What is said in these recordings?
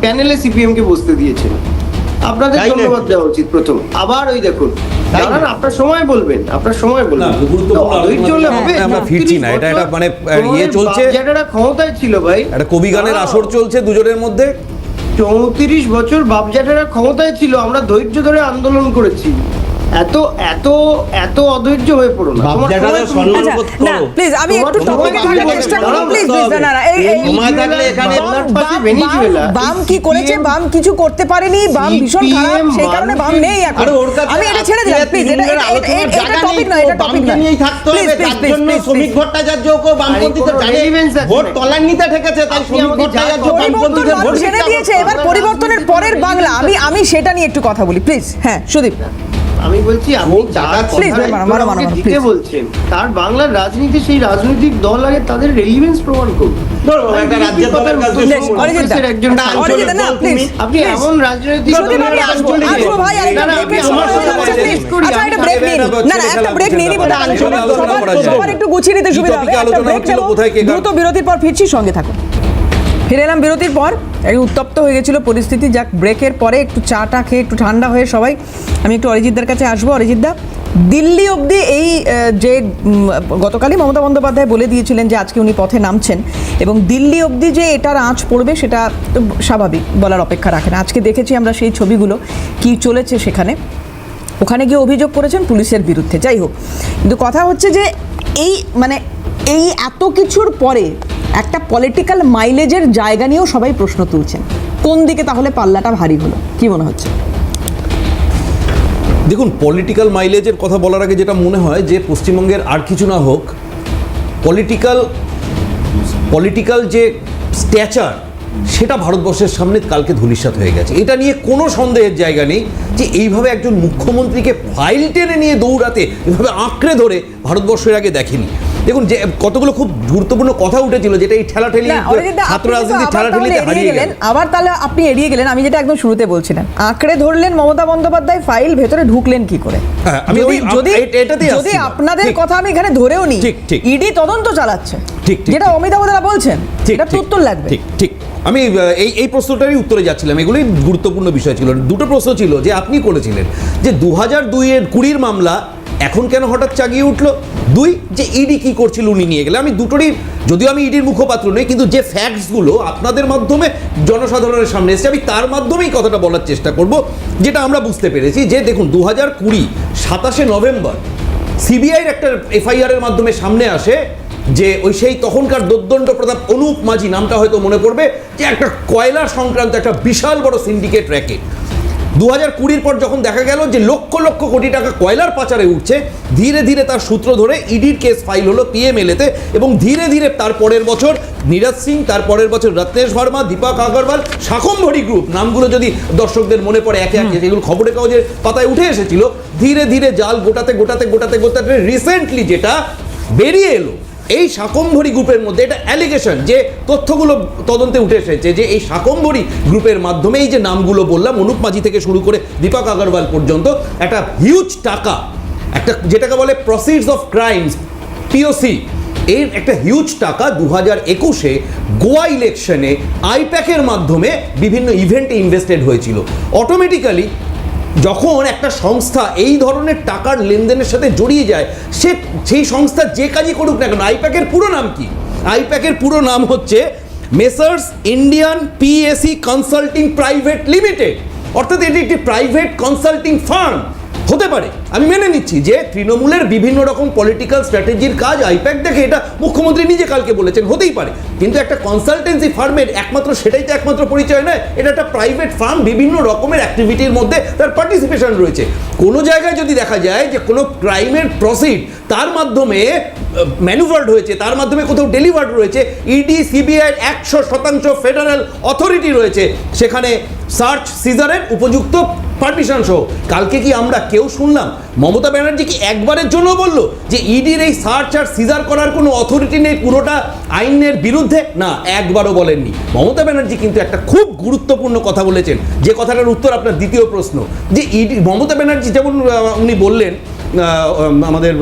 প্যানেলে সিপিএম কে বসতে দিয়েছেন, আপনাদের ধন্যবাদ দেওয়া উচিত প্রথম। আবার ওই দেখুন, দাঁড়ান, আপনার সময় বলবেন, আপনার সময় বলবেন। ধৈর্য হলে হবে। আমরা ফিরছি না, এটা একটা মানে ইয়ে চলছে, যেটা ক্ষমতায় ছিল ভাই, একটা কবি গানের আসর চলছে দুজনের মধ্যে। 34 বছর বাপ জ্যাঠারা ক্ষমতায় ছিল, আমরা ধৈর্য ধরে আন্দোলন করেছি। এত এত এত অধৈর্য হয়ে পড়ো না। না প্লিজ, আমি একটু টপিকে থাকার চেষ্টা করি প্লিজ। না না, এই সময় থাকলে এখানে বাম কি করেছে? বাম কিছু করতে পারেনি, বাম ভীষণ খারাপ, সেই কারণে বাম নেই এখন। আমি এটা ছেড়ে দিলাম প্লিজ, এটা টপিক নয়, এটা টপিক নয়। প্লিজ প্লিজ প্লিজ, শ্রমিক ভট্টাচার্যকে বামপন্থীদের ভোট তলান্নিতে ঠেকেছে, তাই শ্রমিক ভট্টাচার্য বামপন্থীদের ভোট ছেড়ে দিয়েছে। এবার পরিবর্তনের পরের বাংলা, আমি সেটা নিয়ে একটু কথা বলি প্লিজ। হ্যাঁ সুদীপ, আমি বলছি আপনি দিতে বলছেন, তার বাংলার রাজনীতি, সেই রাজনৈতিক দল আগে তাদের রেলিভেন্স প্রমাণ করুন। আপনি এমন রাজনৈতিক একটু গুছিয়ে নিতে সুবিধা হবে। দ্রুত বিরতির পর ফিরছি, সঙ্গে থাকুন। ফিরে এলাম বিরতির পর। এই উত্তপ্ত হয়ে গেছিল পরিস্থিতি, যাক ব্রেকের পরে একটু চাটা খেয়ে একটু ঠান্ডা হয়ে সবাই, আমি একটু অরিজিৎদার কাছে আসবো। অরিজিৎদা, দিল্লি অবধি এই যে গতকালই মমতা বন্দ্যোপাধ্যায় বলে দিয়েছিলেন যে আজকে উনি পথে নামছেন, এবং দিল্লি অবধি যে এটার আঁচ পড়বে সেটা তো স্বাভাবিক, বলার অপেক্ষা রাখে না। আজকে দেখেছি আমরা সেই ছবিগুলো কি চলেছে সেখানে। ওখানে গিয়ে অভিযোগ করেছেন পুলিশের বিরুদ্ধে। যাই হোক, কিন্তু কথা হচ্ছে যে এই এত কিছুর পরে একটা পলিটিক্যাল মাইলেজের জায়গা নিয়েও সবাই প্রশ্ন তুলছেন। কোন দিকে তাহলে পাল্লাটা ভারী হলো, কি মনে হচ্ছে? দেখুন, পলিটিক্যাল মাইলেজের কথা বলার আগে যেটা মনে হয় যে পশ্চিমবঙ্গের আর কিছু না হোক, পলিটিক্যাল যে স্ট্যাচার সেটা ভারতবর্ষের সামনে কালকে ধূলিসাৎ হয়ে গেছে। এটা নিয়ে কোনো সন্দেহের জায়গা নেই যে এইভাবে একজন মুখ্যমন্ত্রীকে ফাইল টেনে নিয়ে দৌড়াতে, এভাবে আঁকড়ে ধরে ভারতবর্ষের আগে দেখেনি। দেখুন, যে কতগুলো খুব গুরুত্বপূর্ণ কথা উঠেছিল, যেটা এই ঠেলাঠেলি ছাত্র রাজনীতি ঠেলাঠেলিতে হারিয়ে গেলেন। আবার তাহলে আপনি এড়িয়ে গেলেন আমি যেটা একদম শুরুতে বলছিলাম, আঁকড়ে ধরলেন মমতা বন্দ্যোপাধ্যায়, ফাইল ভেতরে ঢুকলেন কি করে? যদি আপনাদের কথা আমি এখানে ধরেও নি, ইডি তদন্ত চালাচ্ছে, যেটা অমিতাভ দাদা বলছেন, এটা উত্তর লাগবে। ঠিক, আমি এই প্রশ্নটারই উত্তরে যাচ্ছিলাম। এগুলোই গুরুত্বপূর্ণ বিষয় ছিল। দুটো প্রশ্ন ছিল যে আপনি করেছিলেন যে 2002-এর মামলা এখন কেন হঠাৎ চাগিয়ে উঠলো, দুই যে ইডি কি করছিল উনি নিয়ে গেলে। আমি দুটোরই, যদিও আমি ইডির মুখপাত্র নই, কিন্তু যে ফ্যাক্টসগুলো আপনাদের মাধ্যমে জনসাধারণের সামনে এসেছে, আমি তার মাধ্যমেই কথাটা বলার চেষ্টা করব, যেটা আমরা বুঝতে পেরেছি। যে দেখুন, 2020 27শে নভেম্বর সিবিআইয়ের একটা এফআইআরের মাধ্যমে সামনে আসে যে সেই তখনকার দোর্দণ্ড প্রতাপ অনুপ মাঝি, নামটা হয়তো মনে পড়বে, যে একটা কয়লা সংক্রান্ত একটা বিশাল বড় সিন্ডিকেট র্যাকেট। 2020 পর যখন দেখা গেল যে লক্ষ লক্ষ কোটি টাকা কয়লার পাচারে উঠছে, ধীরে ধীরে তার সূত্র ধরে ইডির কেস ফাইল হলো পিএমএলএতে, এবং ধীরে ধীরে তার পরের বছর নীরজ সিং, তার পরের বছর রত্নেশ ভার্মা, দীপক আগরওয়াল, শাকম্ভরি গ্রুপ, নামগুলো যদি দর্শকদের মনে পড়ে একে একে, যেগুলো খবরের কাগজের পাতায় উঠে এসেছিল, ধীরে ধীরে জাল গোটাতে রিসেন্টলি যেটা বেরিয়ে এলো, এই শাকম্ভরি গ্রুপের মধ্যে এটা অ্যালিগেশন, যে তথ্যগুলো তদন্তে উঠে এসেছে যে এই শাকম্ভরি গ্রুপের মাধ্যমে এই যে নামগুলো বললাম, অনুপ মাঝি থেকে শুরু করে দীপক আগরওয়াল পর্যন্ত, একটা হিউজ টাকা, একটা যেটাকে বলে প্রসিডস অফ ক্রাইমস, পিওসি, এর একটা হিউজ টাকা 2021-এ গোয়া ইলেকশনে আইপ্যাকের মাধ্যমে বিভিন্ন ইভেন্টে ইনভেস্টেড হয়েছিল। অটোমেটিক্যালি যখন একটা সংস্থা এই ধরনের টাকার লেনদেনের সাথে জড়িয়ে যায়, সেই সংস্থা যে কাজই করুক না কেন, আইপ্যাকের পুরো নাম কি? আইপ্যাকের পুরো নাম হচ্ছে messrs Indian PAC consulting private limited, অর্থাৎ এটি একটি প্রাইভেট কনসাল্টিং ফার্ম হতে পারে। আমি মেনে নিচ্ছি যে তৃণমূলের বিভিন্ন রকম পলিটিক্যাল স্ট্র্যাটেজির কাজ আইপ্যাক দেখে, এটা মুখ্যমন্ত্রী নিজে কালকে বলেছেন, হতেই পারে, কিন্তু একটা কনসালটেন্সি ফার্মের সেটাই তো একমাত্র পরিচয় নয়। এটা একটা প্রাইভেট ফার্ম, বিভিন্ন রকমের অ্যাক্টিভিটির মধ্যে তার পার্টিসিপেশন রয়েছে। কোনো জায়গায় যদি দেখা যায় যে কোনো ক্রাইমের প্রসিড তার মাধ্যমে ম্যানুভার্ড হয়েছে, তার মাধ্যমে কোথাও ডেলিভার্ড রয়েছে, ইডি সিবিআই 100% ফেডারেল অথরিটি রয়েছে, সেখানে সার্চ সিজারের উপযুক্ত পারমিশন সহ। কালকে কি আমরা কেউ শুনলাম মমতা ব্যানার্জি কি একবারের জন্য বললো যে ইডির এই সার্চ আর সিজার করার কোনো অথরিটি নেই, পুরোটা আইনের বিরুদ্ধে? না, একবারও বলেননি। মমতা ব্যানার্জি কিন্তু একটা খুব গুরুত্বপূর্ণ কথা বলেছেন, যে কথাটার উত্তর আপনার দ্বিতীয় প্রশ্ন, যে ইডি, মমতা ব্যানার্জি যেমন উনি বললেন, আমাদের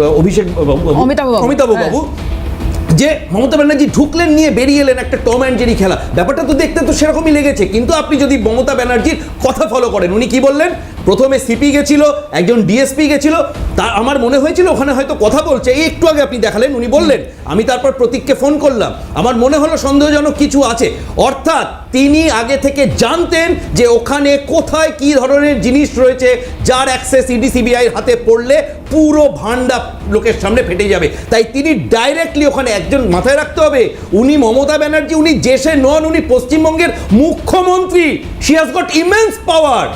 অমিতাভ বাবু, যে মমতা ব্যানার্জি ঢুকলেন নিয়ে বেরিয়ে এলেন, একটা টম অ্যান্ড জেরি খেলা, ব্যাপারটা তো দেখতে তো সেরকমই লেগেছে। কিন্তু আপনি যদি মমতা ব্যানার্জির কথা ফলো করেন, উনি কি বললেন, প্রথমে সিপি গেছিল, একজন ডিএসপি গেছিল, তা আমার মনে হয়েছিল ওখানে হয়তো কথা বলছে, এই একটু আগে আপনি দেখালেন উনি বললেন, আমি তারপর প্রতীককে ফোন করলাম, আমার মনে হলো সন্দেহজনক কিছু আছে। অর্থাৎ তিনি আগে থেকে জানতেন যে ওখানে কোথায় কি ধরনের জিনিস রয়েছে, যার অ্যাক্সেস ইডি সিবিআই হাতে পড়লে পুরো ভান্ডা লোকের সামনে ফেটে যাবে। তাই তিনি ডাইরেক্টলি ওখানে, একজন মাথায় রাখতে হবে, উনি মমতা ব্যানার্জি, উনি দেশে নন, উনি পশ্চিমবঙ্গের মুখ্যমন্ত্রী, শি হ্যাজ গট ইমেন্স পাওয়ার।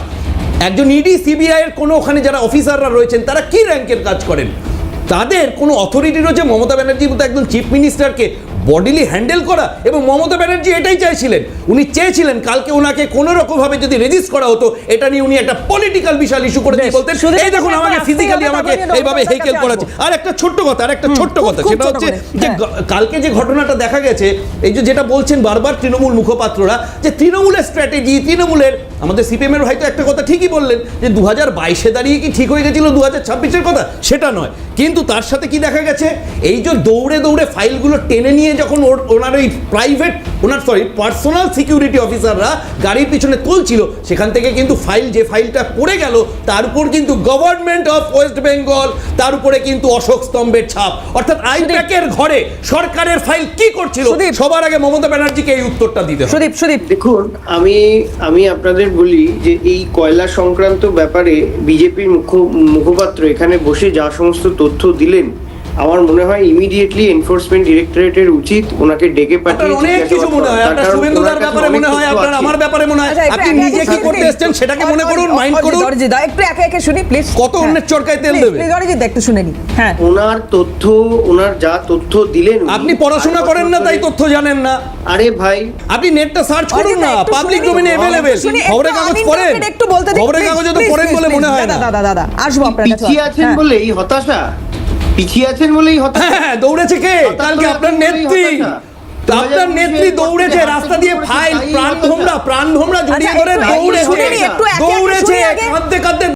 একজন ইডি সিবিআই এর কোনো ওখানে যারা অফিসাররা রয়েছেন তারা কি র্যাঙ্কের কাজ করেন, তাদের কোনো অথরিটি রয়েছে মমতা ব্যানার্জির মতো একজন চিফ মিনিস্টারকে বডিলি হ্যান্ডেল করা। এবং মমতা ব্যানার্জি এটাই চাইছিলেন, উনি চেয়েছিলেন কালকে ওনাকে কোনো রকম ভাবে যদি রেজিস্ট করা হতো, এটা নিয়ে উনি একটা পলিটিক্যাল বিশাল ইস্যু করে দিয়ে বলতেন, এই দেখুন আমাকে ফিজিক্যালি আমাকে এইভাবে হেইকেল করাচ্ছে। আর একটা ছোট্ট কথা, সেটা হচ্ছে যে কালকে যে ঘটনাটা দেখা গেছে, এই যে যেটা বলছেন বারবার তৃণমূল মুখপাত্ররা, যে তৃণমূলের স্ট্র্যাটেজি, তৃণমূলের, আমাদের সিপিএম এর হয়তো একটা কথা ঠিকই বললেন যে 2022-এ দাঁড়িয়ে কি ঠিক হয়ে গেছিল 2026-এর কথা, সেটা নয়। কিন্তু তার সাথে কি দেখা গেছে, এই যে দৌড়ে দৌড়ে ফাইলগুলো টেনে নিয়ে যখন ওনার ওই পার্সোনাল সিকিউরিটি অফিসাররা গাড়ির পিছনে তুলছিল, সেখান থেকে কিন্তু যে ফাইলটা পড়ে গেল, তার উপর কিন্তু গভর্নমেন্ট অফ ওয়েস্ট বেঙ্গল, তার উপরে কিন্তু অশোক স্তম্ভের ছাপ। অর্থাৎ আইপ্যাকের ঘরে সরকারের ফাইল কি করছিল, সবার আগে মমতা ব্যানার্জিকে এই উত্তরটা দিতে হবে। সুদীপ দেখুন, আমি আপনাদের বলি যে এই কয়লা সংক্রান্ত ব্যাপারে বিজেপির মুখপাত্র এখানে বসে যা সমস্ত তথ্য দিলেন, আমার মনে হয় ইমিডিয়েটলি এনফোর্সমেন্ট ডিরেক্টরেটের উচিত ওনাকে ডেকে পাঠিয়ে অনেক কিছু মনে হয়, আপনার শুভেন্দুদার ব্যাপারে মনে হয়, আপনার আমার ব্যাপারে মনে হয়, আপনি নিজে কি করতে এসেছেন সেটাকে মনে করুন, মাইন্ড করুন। একটু একে একে শুনি প্লিজ। কত অন্যের চরকায় তেল দেবে, অরিজিৎ একটু শুনে নি। হ্যাঁ, ওনার যা তথ্য দিলেন, আপনি পড়াশোনা করেন না তাই তথ্য জানেন না। আরে ভাই, আপনি নেটটা সার্চ করুন না, পাবলিক ডোমেইনে अवेलेबल। খবরের কাগজ পড়েন, খবরের কাগজে তো পড়েন বলে মনে হয় না। দাদা আসবো আপনার কাছে। পিছিয়ে আছেন বলেই হতাশা, হ্যাঁ, দৌড়েছে কে কালকে? আপনার নেত্রী দৌড়েছে, রাস্তা দিয়ে ফাইল প্রাণ ভোমরা জড়িয়ে ধরে দৌড়েছে, কাঁদতে কাঁদতে